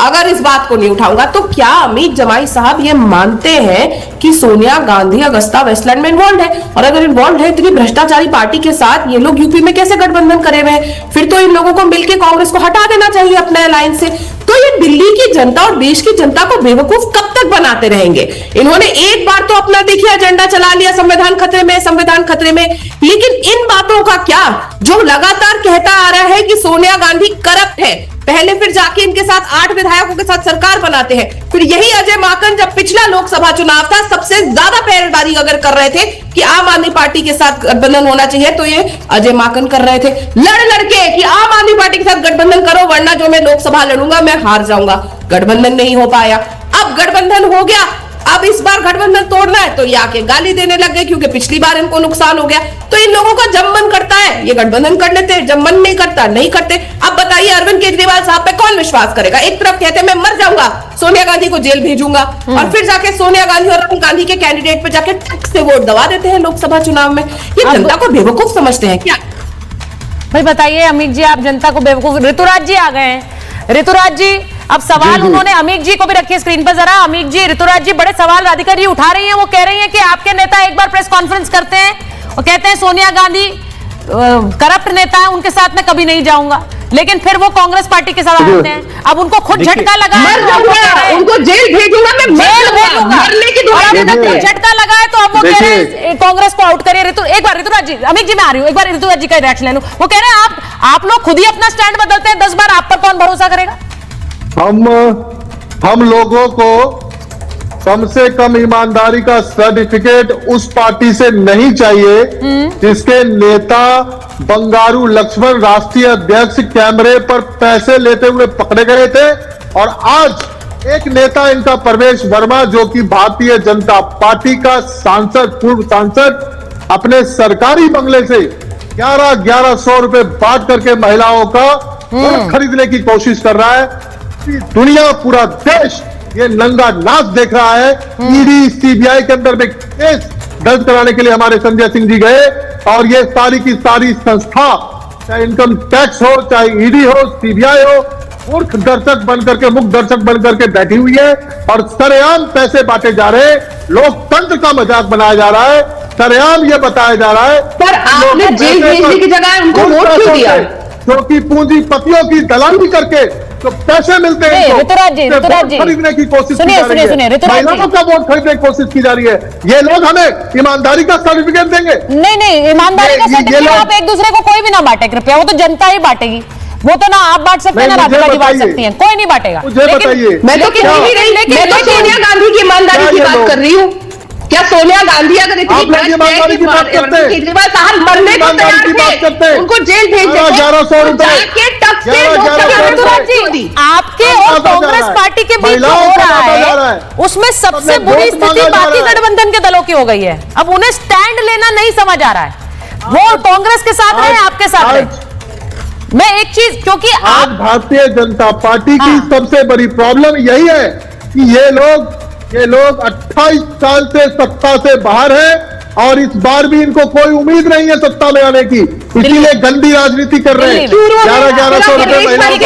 अगर इस बात को नहीं उठाऊंगा। तो क्या अमित जमाई साहब ये मानते हैं कि सोनिया गांधी अगस्ता वेस्टलैंड में इन्वॉल्व है? और अगर इन्वॉल्व है इतनी भ्रष्टाचारी पार्टी के साथ, ये लोग यूपी में कैसे गठबंधन करे हुए हैं? फिर तो इन लोगों को मिलकर कांग्रेस को हटा देना चाहिए अपने अलायंस से। तो ये दिल्ली की जनता और देश की जनता को बेवकूफ कब तक बनाते रहेंगे? इन्होंने एक बार तो अपना देखिए एजेंडा चला लिया, संविधान खतरे में, संविधान खतरे में, लेकिन इन बातों का क्या, जो लगातार कहता आ रहा है कि सोनिया गांधी करप्ट है, पहले फिर जाके इनके साथ 8 विधायकों के साथ सरकार बनाते हैं, फिर यही अजय माकन जब पिछला लोकसभा चुनाव था सबसे ज्यादा पहरेदारी अगर कर रहे थे कि आम आदमी पार्टी के साथ गठबंधन होना चाहिए, तो ये अजय माकन कर रहे थे लड़ लड़के कि आम आदमी पार्टी के साथ गठबंधन करो वरना जो मैं लोकसभा लड़ूंगा मैं हार जाऊंगा। गठबंधन नहीं हो पाया, अब गठबंधन हो गया, अब इस बार गठबंधन तोड़ना है तो ये आके गाली देने लग गए क्योंकि पिछली बार इनको नुकसान हो गया। तो इन लोगों का जब मन करता है ये गठबंधन कर लेते हैं, जब मन नहीं करता नहीं करते। अब बताइए अरविंद केजरीवाल साहब पे कौन विश्वास करेगा? एक तरफ कहते हैं मैं मर जाऊंगा, सोनिया गांधी को जेल भेजूंगा, और फिर जाके सोनिया गांधी और राहुल गांधी के कैंडिडेट पे जाके टक से वोट दबा देते हैं लोकसभा चुनाव में। ये जनता को बेवकूफ समझते हैं क्या? भाई बताइए अमित जी, आप जनता को बेवकूफ। ऋतुराज जी आ गए हैं। ऋतुराज जी, अब सवाल उन्होंने अमीक जी को भी रखिए स्क्रीन पर जरा। अमीक जी, ऋतुराज जी बड़े सवाल राधिका जी उठा रही हैं। वो कह रही हैं कि आपके नेता एक बार प्रेस कॉन्फ्रेंस करते हैं और कहते हैं सोनिया गांधी करप्ट नेता है, उनके साथ मैं कभी नहीं जाऊंगा। लेकिन फिर वो कांग्रेस पार्टी के साथ आते हैं। अब उनको खुद झटका लगा है, उनको जेल भेजूंगा मैं, जेल भेजूंगा, मरने की दुआ। और अब उनको झटका लगा है तो अब वो कह रहे हैं कांग्रेस को आउट करिए। एक बार ऋतुराज जी, अमित जी मैं आ रही हूँ, एक बार ऋतुराज जी का रिएक्शन ले लूं। वो कह रहे हैं आप लोग खुद ही अपना स्टैंड बदलते हैं, 10 बार आप पर कौन भरोसा करेगा? हम लोगों को कम से कम ईमानदारी का सर्टिफिकेट उस पार्टी से नहीं चाहिए जिसके नेता बंगारू लक्ष्मण राष्ट्रीय अध्यक्ष कैमरे पर पैसे लेते हुए पकड़े गए थे। और आज एक नेता इनका परवेश वर्मा, जो कि भारतीय जनता पार्टी का सांसद, पूर्व सांसद, अपने सरकारी बंगले से 1100 रुपए बांट करके महिलाओं का वोट खरीदने की कोशिश कर रहा है। दुनिया, पूरा देश ये नंगा नाच देख रहा है। ईडी सीबीआई के अंदर में केस दर्ज कराने के लिए हमारे संजय सिंह जी गए, और ये सारी की सारी संस्था, चाहे इनकम टैक्स हो, चाहे ईडी हो, सीबीआई हो, मूर्ख दर्शक बन करके, मुख्य दर्शक बन करके बैठी हुई है और सरेआम पैसे बांटे जा रहे हैं। लोकतंत्र का मजाक बनाया जा रहा है, सरेआम ये बताया जा रहा है। पर आपने जेल भेजने की जगह उनको वोट क्यों दिया? क्योंकि पूंजीपतियों की दलाली करके तो पैसे मिलते हैं, ऋतुराज जी खरीदने की कोशिश सुनिए, महिलाओं का वोट खरीदने की कोशिश की जा रही है। ये लोग हमें ईमानदारी का सर्टिफिकेट देंगे? नहीं, ईमानदारी का सर्टिफिकेट आप एक दूसरे को कोई भी ना बांटे कृपया, वो तो जनता ही बांटेगी। वो तो ना आप बांट सकते हैं ना राधिका जी बांट सकती हैं, कोई नहीं बांटेगा। मुझे बताइए, मैं तो सोनिया गांधी की ईमानदारी की बात कर रही हूँ। क्या सोनिया गांधी अगर इतनी केजरीवाल साहब मरने को तैयार थे, उनको जेल भेज देते, आपके और कांग्रेस पार्टी के बीच जो हो रहा है उसमें सबसे बुरी स्थिति बाकी गठबंधन के दलों की हो गई है। अब उन्हें स्टैंड लेना नहीं समझ आ रहा है, वो कांग्रेस के साथ रहे, आपके साथ रहे। मैं एक चीज, क्योंकि आज भारतीय जनता पार्टी की सबसे बड़ी प्रॉब्लम यही है कि ये लोग 28 साल से सत्ता से बाहर हैं और इस बार भी इनको कोई उम्मीद नहीं है सत्ता में आने की, इसीलिए गंदी राजनीति कर रहे हैं। 1100 रुपए महिलाओं को।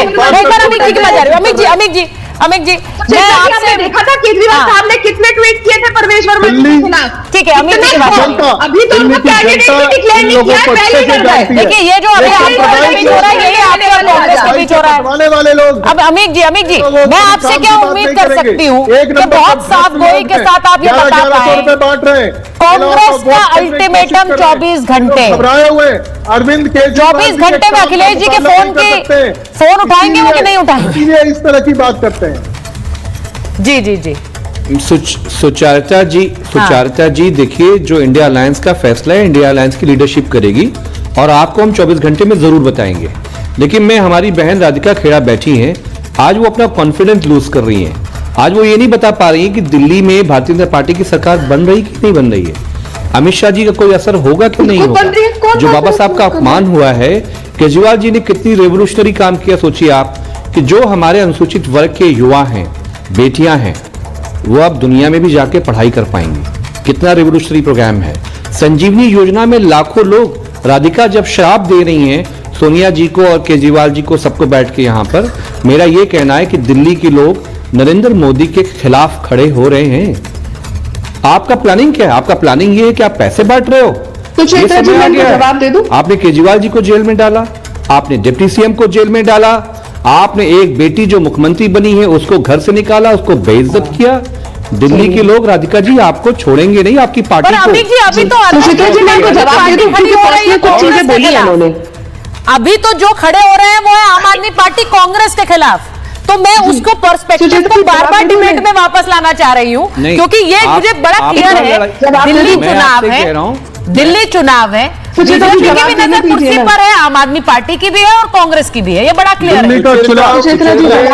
अमित जी मैं आपसे देखा था केजरीवाल साहब ने कितने ट्वीट किए थे परवेश वर्मा के खिलाफ। ठीक है अमित जी की बात, अभी तो उनको कैंडिडेट भी डिक्लेयर नहीं किया, पहले कर रहा है। देखिए ये जो अभी आपके बीच हो रहा है, यही आपके और कांग्रेस के बीच हो रहा है वाले लोग। अब अमित जी मैं आपसे क्या उम्मीद कर सकती हूँ कि बहुत साफ गोई के साथ आप ये बता पाए बांट रहे हैं। कांग्रेस का अल्टीमेटम 24 घंटे, घबराए हुए अरविंद केजरीवाल 24 घंटे में अखिलेश जी के फोन उठाएंगे वो कि नहीं उठाएंगे? इस तरह की बात करते हैं। जी सुचारिता जी देखिए, जो इंडिया अलायंस का फैसला है, इंडिया अलायंस की लीडरशिप करेगी और आपको हम 24 घंटे में जरूर बताएंगे। लेकिन मैं, हमारी बहन राधिका खेड़ा बैठी हैं, आज वो अपना कॉन्फिडेंस लूज कर रही हैं। आज वो ये नहीं बता पा रही है कि दिल्ली में भारतीय जनता पार्टी की सरकार बन रही कि नहीं बन रही है, अमित शाह जी का कोई असर होगा कि नहीं होगा। जो बाबा साहब का अपमान हुआ है, केजरीवाल जी ने कितनी रेवोल्यूशनरी काम किया, सोचिए आप कि जो हमारे अनुसूचित वर्ग के युवा हैं, बेटियां हैं, वो अब दुनिया में भी जाके पढ़ाई कर पाएंगी। कितना रेवोल्यूशनरी प्रोग्राम है। संजीवनी योजना में लाखों लोग, राधिका जब शराब दे रही हैं सोनिया जी को और केजरीवाल जी को, सबको बैठ के यहाँ पर, मेरा ये कहना है कि दिल्ली के लोग नरेंद्र मोदी के खिलाफ खड़े हो रहे हैं। आपका प्लानिंग क्या है? आपका प्लानिंग ये है कि आप पैसे बांट रहे हो। तो जवाब दे दूं? आपने केजरीवाल जी को जेल में डाला, आपने डिप्टी सीएम को जेल में डाला, आपने एक बेटी जो मुख्यमंत्री बनी है उसको घर से निकाला, उसको बेइज्जत किया। दिल्ली के लोग राधिका जी आपको छोड़ेंगे नहीं, आपकी पार्टी को। अभी तो चीजें बोली उन्होंने। अभी तो जो खड़े हो रहे हैं वो है आम आदमी पार्टी कांग्रेस के खिलाफ। तो मैं उसको पर्सपेक्टिव को बार-बार डिबेट में वापस लाना चाह रही हूँ, क्योंकि ये मुझे बड़ा क्लियर है। दिल्ली चुनाव है, दिल्ली चुनाव है, बीजेपी की भी नजर कुर्सी पर है, आम आदमी पार्टी की भी है और कांग्रेस की भी है, ये बड़ा क्लियर है। दिल्ली का चुनाव सुचिता जी, मैं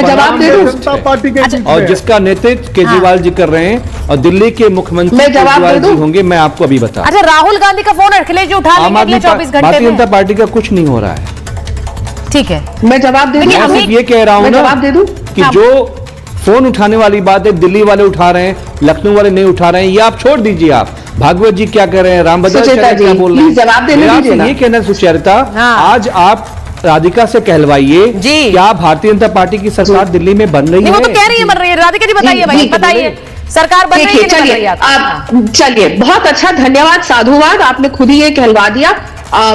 जवाब दे दूं? जनता पार्टी के और जिसका नेतृत्व केजरीवाल जी कर रहे हैं और दिल्ली के मुख्यमंत्री केजरीवाल जी होंगे, मैं आपको अभी बता। अच्छा, राहुल गांधी का फोन अखिलेश जी उठा लेंगे 24 घंटे में? भारतीय जनता पार्टी का कुछ नहीं हो रहा है। ठीक है, मैं जवाब दे दूं? मैं ये कह रहा हूं ना कि जो फोन उठाने वाली बात है, दिल्ली वाले उठा रहे हैं, लखनऊ वाले नहीं उठा रहे हैं, ये आप छोड़ दीजिए। आप भागवत जी क्या कर रहे हैं, रामभद्राचार्य क्या बोल रहे हैं, जवाब देने दीजिए ना। ये कहना सुचरिता, आज आप राधिका से कहलवाइए क्या भारतीय जनता पार्टी की सरकार दिल्ली में बन रही है? वो तो कह रही है बन रही है। राधिका जी बताइए भाई, बताइए सरकार बन रही है देखिए, कि नहीं बन चलिए रही है आपकी? आप चलिए, बहुत अच्छा, धन्यवाद, साधुवाद, आपने खुद ही ये कहलवा दिया।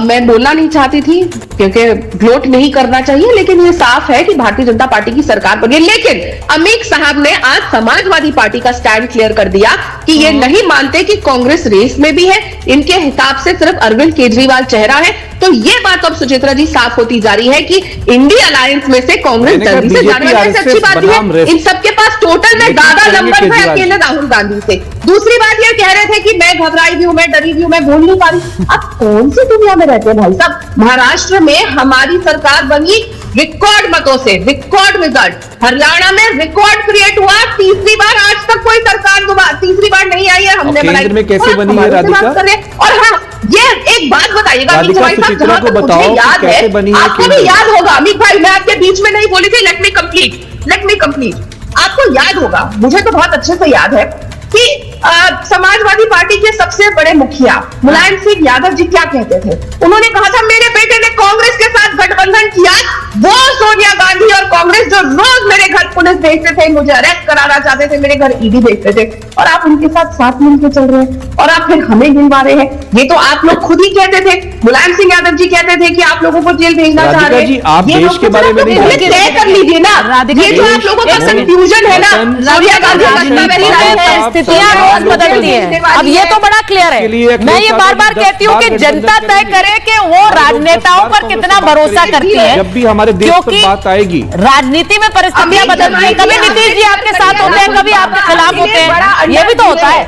मैं बोलना नहीं चाहती थी क्योंकि ग्लोट नहीं करना चाहिए, लेकिन ये साफ है कि भारतीय जनता पार्टी की सरकार बनी। लेकिन अमीक साहब ने आज समाजवादी पार्टी का स्टैंड क्लियर कर दिया कि ये नहीं मानते कि कांग्रेस रेस में भी है, इनके हिसाब से सिर्फ अरविंद केजरीवाल चेहरा है। तो ये बात अब सुचित्रा जी साफ होती जा रही है कि इंडिया अलायंस में से कांग्रेस जल्दी से जाने वाली है। अच्छी बात है, इन सबके पास टोटल में ज्यादा नंबर है अकेले राहुल गांधी से। दूसरी बात ये कह रहे थे कि मैं घबराई भी हूं, मैं डरी भी हूं, मैं बोल नहीं पा रही। अब कौन सी दुनिया में रहते हैं भाई साहब? महाराष्ट्र में हमारी सरकार बनी रिकॉर्ड मतों से, रिकॉर्ड रिजल्ट। हरियाणा में रिकॉर्ड क्रिएट हुआ, तीसरी बार आज तक कोई सरकार तीसरी बार नहीं आई है, हमने बनाई। केंद्र में कैसे बनी है राधिका? और हाँ, ये एक बात बताइएगा अमित भाई साहब, सुचित्रा जहां को तक मुझे बताओ याद कि कैसे है, बनी है आपको भी याद होगा अमित भाई, मैं आपके बीच में नहीं बोली थी, लेट मी कंप्लीट। आपको याद होगा, मुझे तो बहुत अच्छे से याद है कि समाजवादी पार्टी के सबसे बड़े मुखिया मुलायम सिंह यादव जी क्या कहते थे? उन्होंने कहा था मेरे बेटे ने कांग्रेस के साथ गठबंधन किया, वो सोनिया गांधी और कांग्रेस जो रोज मेरे घर पुलिस भेजते थे, मुझे अरेस्ट कराना चाहते थे, मेरे घर ईडी भेजते थे, और आप उनके साथ मिलकर चल रहे हैं और आप फिर हमें गिनवा रहे हैं। ये तो आप लोग खुद ही कहते थे, मुलायम सिंह यादव जी कहते थे कि आप लोगों को जेल भेजना चाह रहे जी, हैं। आप ये देश के बारे में नहीं जानते। तय कर लीजिए ना, ये जो आप लोगों का कंफ्यूजन है ना, सोनिया गांधी रोज बदलती है। अब ये तो बड़ा क्लियर है। मैं ये बार बार कहती हूँ कि जनता तय करे कि वो राजनेताओं पर कितना भरोसा करती है, जब भी हमारे देश पर बात आएगी। राजनीति में परिस्थितियां बदलती है, कभी नीतीश जी आपके साथ होते हैं, कभी आपके खिलाफ होते हैं, ये भी तो होता है।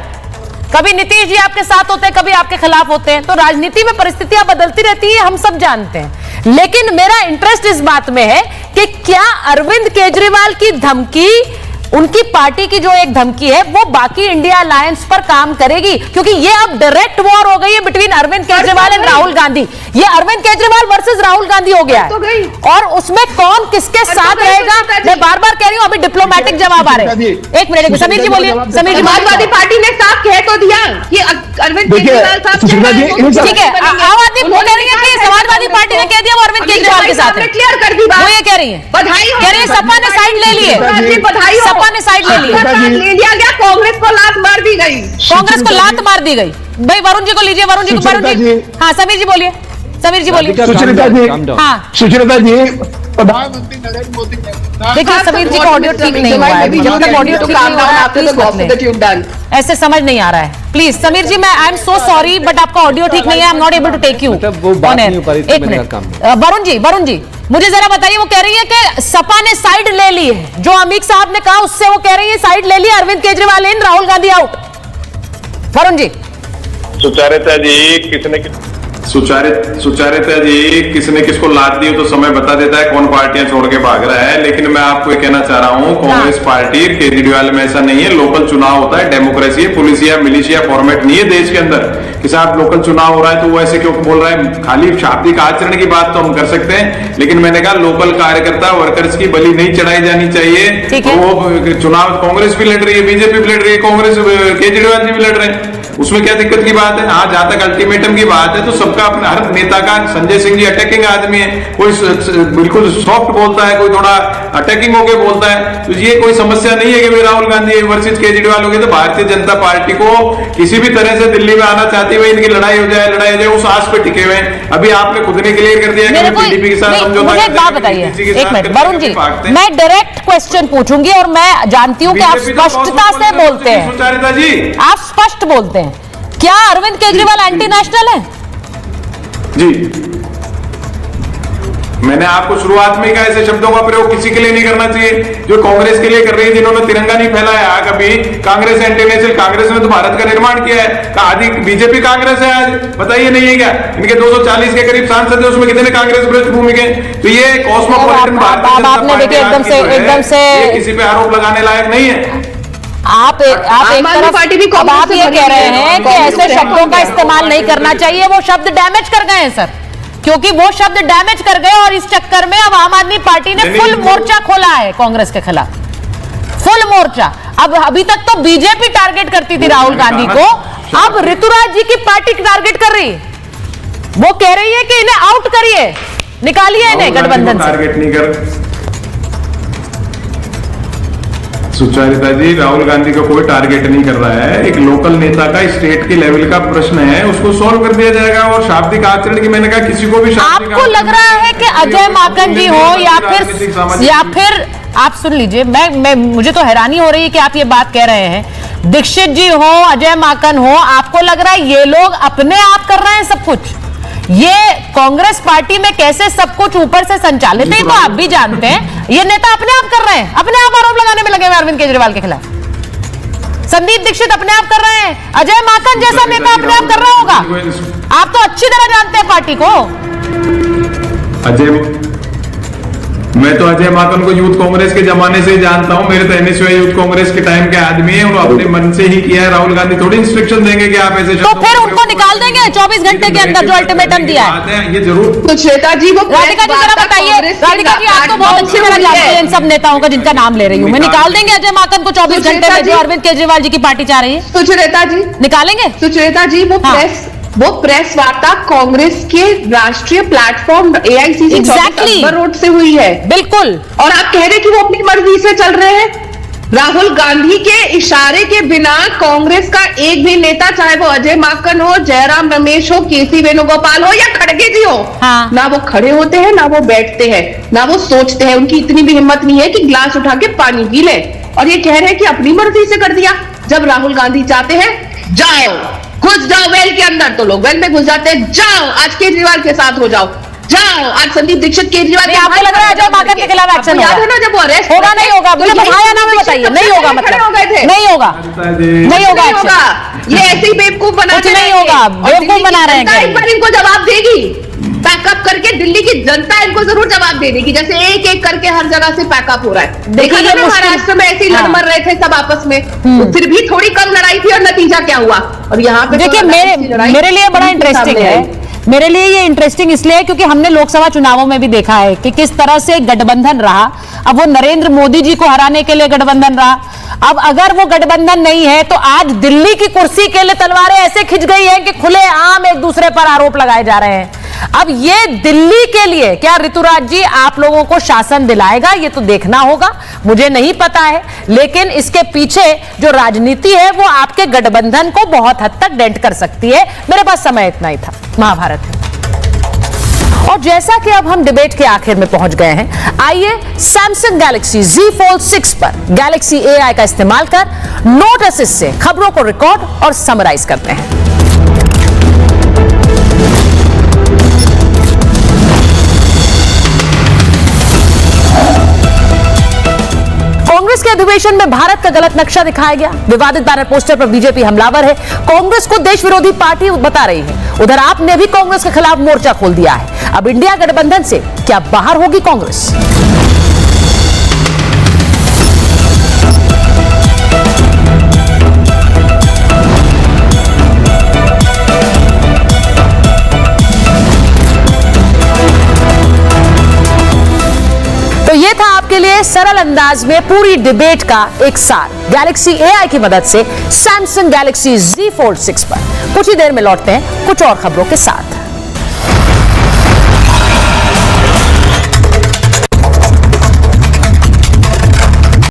कभी नीतीश जी आपके साथ होते हैं, कभी आपके खिलाफ होते हैं। तो राजनीति में परिस्थितियां बदलती रहती है, हम सब जानते हैं। लेकिन मेरा इंटरेस्ट इस बात में है कि क्या अरविंद केजरीवाल की धमकी, उनकी पार्टी की जो एक धमकी है, वो बाकी इंडिया अलायंस पर काम करेगी? क्योंकि ये अब डायरेक्ट वॉर हो गई है बिटवीन अरविंद केजरीवाल एंड राहुल गांधी। ये अरविंद केजरीवाल वर्सेस राहुल गांधी हो गया है, और उसमें कौन किसके साथ रहेगा? मैं बार बार कह रही हूं, अभी डिप्लोमेटिक जवाब आ रहे हैं। एक मिनट, समीर जी बोलिए। समीर जी, समाजवादी पार्टी ने साफ कह तो दिया कि अरविंद केजरीवाल साहब, ठीक है, आम आदमी वो कह रही है कि समाजवादी पार्टी ने कह दिया वो अरविंद केजरीवाल के साथ है, क्लियर कर दी बात। वो ये कह रही है, बधाई, कह रही है सपा ने साइड ले लिए, बधाई, सपा ने साइड ले ली, ले लिया गया, कांग्रेस को लात मार दी गई, कांग्रेस को लात मार दी गई। भाई वरुण जी को लीजिए, वरुण जी। हाँ समीर जी बोलिए, समीर जी बोलिए। सुचरिता जी, हाँ सुचरिता जी, प्रधानमंत्री नरेंद्र मोदी ने देखिए, समीर जी का ऑडियो ठीक नहीं हुआ है, जब तक ऑडियो ठीक नहीं हो रहा है प्लीज मत लें। ऐसे समझ नहीं आ रहा है, प्लीज समीर जी, मैं I am so sorry but आपका ऑडियो ठीक नहीं है, I am not able to take you on air. एक मिनट, वरुण जी मुझे जरा बताइए, वो कह रही है कि सपा ने साइड ले ली है, जो अमीक साहब ने कहा उससे वो कह रही है साइड ले ली, अरविंद केजरीवाल इन, राहुल गांधी आउट। वरुण जी। सुचारिता जी, किसने किसको लाद दी तो समय बता देता है कौन पार्टियां छोड़ के भाग रहा है। लेकिन मैं आपको ये कहना चाह रहा हूं, कांग्रेस पार्टी केजरीवाल में ऐसा नहीं है। लोकल चुनाव होता है, डेमोक्रेसी है, पुलिस या मिलिशिया फॉर्मेट नहीं है देश के अंदर कि साहब लोकल चुनाव हो रहा है तो वो ऐसे क्यों बोल रहा है। खाली शाब्दिक आचरण की बात तो हम कर सकते हैं, लेकिन मैंने कहा लोकल कार्यकर्ता वर्कर्स की बलि नहीं चढ़ाई जानी चाहिए। तो वो चुनाव कांग्रेस भी लड़ रही है, बीजेपी भी लड़ रही है, कांग्रेस केजरीवाल जी भी लड़ रहे हैं, उसमें क्या दिक्कत की बात है? हाँ, जहां तक अल्टीमेटम की बात है तो सबका अपना, हर नेता का, संजय सिंह जी अटैकिंग आदमी है, कोई बिल्कुल सॉफ्ट बोलता है, कोई थोड़ा अटैकिंग होके बोलता है, तो ये कोई समस्या नहीं है कि राहुल गांधी वर्सेस केजरीवाल हो गए। तो भारतीय जनता पार्टी को किसी भी तरह से दिल्ली में आना चाहती है, इनकी लड़ाई हो जाए, उस आस पे टिके हुए हैं। अभी आपने खुद ने क्लियर कर दिया कि बीजेपी के साथ समझौता। मुझे एक बात बताइए, एक मिनट वरुण जी, मैं डायरेक्ट क्वेश्चन पूछूंगी और मैं जानती हूँ कि आप स्पष्टता से बोलते हैं, सुचारिता जी, आप स्पष्ट बोलते हैं। क्या अरविंद केजरीवाल एंटी नेशनल है? जी, मैंने आपको शुरुआत में कहा ऐसे शब्दों का प्रयोग किसी के लिए नहीं करना चाहिए जो कांग्रेस के लिए कर रही है, जिन्होंने तिरंगा नहीं फैलाया कभी। कांग्रेस एंटी नेशनल, कांग्रेस ने तो भारत का निर्माण किया है। आदि बीजेपी कांग्रेस है आज, बताइए नहीं है क्या? इनके 240 के करीब सांसद है, उसमें कितने कांग्रेस पृष्ठभूमि के? तो ये कॉस्मोपॉलिटन आपने देखिए एकदम से किसी पे आरोप लगाने लायक नहीं है। आप एक तरफ अब आप ये कह रहे हैं कि ऐसे शब्दों का इस्तेमाल नहीं करना चाहिए, वो शब्द डैमेज कर गए हैं सर, क्योंकि वो शब्द डैमेज कर गए और इस चक्कर में अब आम आदमी पार्टी ने फुल मोर्चा खोला है कांग्रेस के खिलाफ, फुल मोर्चा। अब अभी तक तो बीजेपी टारगेट करती थी राहुल गांधी को, अब ऋतुराज जी की पार्टी टारगेट कर रही है। वो कह रही है कि इन्हें आउट करिए, निकालिए इन्हें गठबंधन से। टारगेट नहीं कर सुचारिता जी, राहुल गांधी का कोई टारगेट नहीं कर रहा है। एक लोकल नेता का स्टेट के लेवल का प्रश्न है, उसको सॉल्व कर दिया जाएगा। और शाब्दिक आचरण की मैंने कहा किसी को भी आपको लग रहा है कि अजय माकन जी हो या फिर आप सुन लीजिए, मैं मुझे तो हैरानी हो रही है कि आप ये बात कह रहे हैं, दीक्षित जी हो, अजय माकन हो, आपको लग रहा है ये लोग अपने आप कर रहे हैं सब कुछ? ये कांग्रेस पार्टी में कैसे सब कुछ ऊपर से संचालित है तो आप भी जानते हैं। ये नेता अपने आप कर रहे हैं, अपने आप आरोप लगाने में लगे हुए अरविंद केजरीवाल के खिलाफ। संदीप दीक्षित अपने आप कर रहे हैं, अजय माकन जैसा नेता अपने आप कर रहा होगा। आप तो अच्छी तरह जानते हैं पार्टी को। मैं तो अजय माकन को यूथ कांग्रेस के जमाने से जानता हूं। मेरे तो एनएसयूआई यूथ कांग्रेस के टाइम के आदमी है, और अपने मन से ही किया है। राहुल गांधी थोड़ी इंस्ट्रक्शन देंगे कि आप ऐसे तो फिर उनको निकाल देंगे 24 घंटे के अंदर जो अल्टीमेटम दिया है। ये जरूर तो श्वेता जी, वो राधिका जी जरा बताइए, राधिका जी आप तो बहुत अच्छी तरह जानते हैं इन सब नेताओं का जिनका नाम ले रही हूँ मैं। निकाल देंगे अजय माकन को 24 घंटे में जो अरविंद केजरीवाल जी की पार्टी चाह रही है? सुचेता जी निकालेंगे? सुचेता जी, वो प्रेस वार्ता कांग्रेस के राष्ट्रीय प्लेटफॉर्म एआईसीसी Exactly. रोड से हुई है। बिल्कुल। और आप कह रहे कि वो अपनी मर्जी से चल रहे हैं। राहुल गांधी के इशारे के बिना कांग्रेस का एक भी नेता, चाहे वो अजय माकन हो, जयराम रमेश हो, केसी वेणुगोपाल हो या खड़गे जी हो, ना वो खड़े होते हैं, ना वो बैठते हैं, ना वो सोचते हैं। उनकी इतनी भी हिम्मत नहीं है कि ग्लास उठा के पानी पी ले। और ये कह रहे हैं कि अपनी मर्जी से कर दिया। जब राहुल गांधी चाहते हैं जाओ, घुस जाओ वेल के अंदर, तो लोग वेल में घुस जाते हैं। जाओ आज केजरीवाल के साथ हो जाओ, जाओ आज संदीप दीक्षित केजरीवाल। आपको लग रहा है अजय माकन के खिलाफ एक्शन याद है ना जब वो अरेस्ट होगा? नहीं होगा, मुझे बताया ना, बताइए नहीं होगा, मतलब नहीं होगा, नहीं होगा। ये ऐसे ही बेवकूफ बना कुछ नहीं होगा, बेवकूफ बना रहे हैं। एक बार इनको जवाब देगी, पैकअप करके दिल्ली की जनता इनको जरूर जवाब दे देगी, जैसे एक एक करके हर जगह से पैकअप हो रहा है। देखा ना महाराष्ट्र में ऐसे ही लड़ मर रहे थे सब आपस में, तो फिर भी थोड़ी कम लड़ाई थी और नतीजा क्या हुआ। और यहाँ पे देखिए मेरे लिए बड़ा इंटरेस्टिंग है, मेरे लिए ये इंटरेस्टिंग इसलिए है क्योंकि हमने लोकसभा चुनावों में भी देखा है कि किस तरह से गठबंधन रहा। अब वो नरेंद्र मोदी जी को हराने के लिए गठबंधन रहा। अब अगर वो गठबंधन नहीं है तो आज दिल्ली की कुर्सी के लिए तलवारें ऐसे खिंच गई हैं कि खुलेआम एक दूसरे पर आरोप लगाए जा रहे हैं। अब ये दिल्ली के लिए क्या ऋतुराज जी आप लोगों को शासन दिलाएगा, ये तो देखना होगा, मुझे नहीं पता है। लेकिन इसके पीछे जो राजनीति है वो आपके गठबंधन को बहुत हद तक डेंट कर सकती है। मेरे पास समय इतना ही था, महाभारत है। और जैसा कि अब हम डिबेट के आखिर में पहुंच गए हैं, आइए सैमसंग गैलेक्सी Z Fold 6 पर गैलेक्सी AI का इस्तेमाल कर नोट असिस्ट से खबरों को रिकॉर्ड और समराइज करते हैं। कांग्रेस के अधिवेशन में भारत का गलत नक्शा दिखाया गया। विवादित बैनर पोस्टर पर बीजेपी हमलावर है, कांग्रेस को देश विरोधी पार्टी बता रही है। उधर आपने भी कांग्रेस के खिलाफ मोर्चा खोल दिया है। अब इंडिया गठबंधन से क्या बाहर होगी कांग्रेस? तो ये था आपके लिए सरल अंदाज में पूरी डिबेट का एक सार गैलेक्सी AI की मदद से सैमसंग गैलेक्सी Z Fold 6 पर। कुछ ही देर में लौटते हैं कुछ और खबरों के साथ।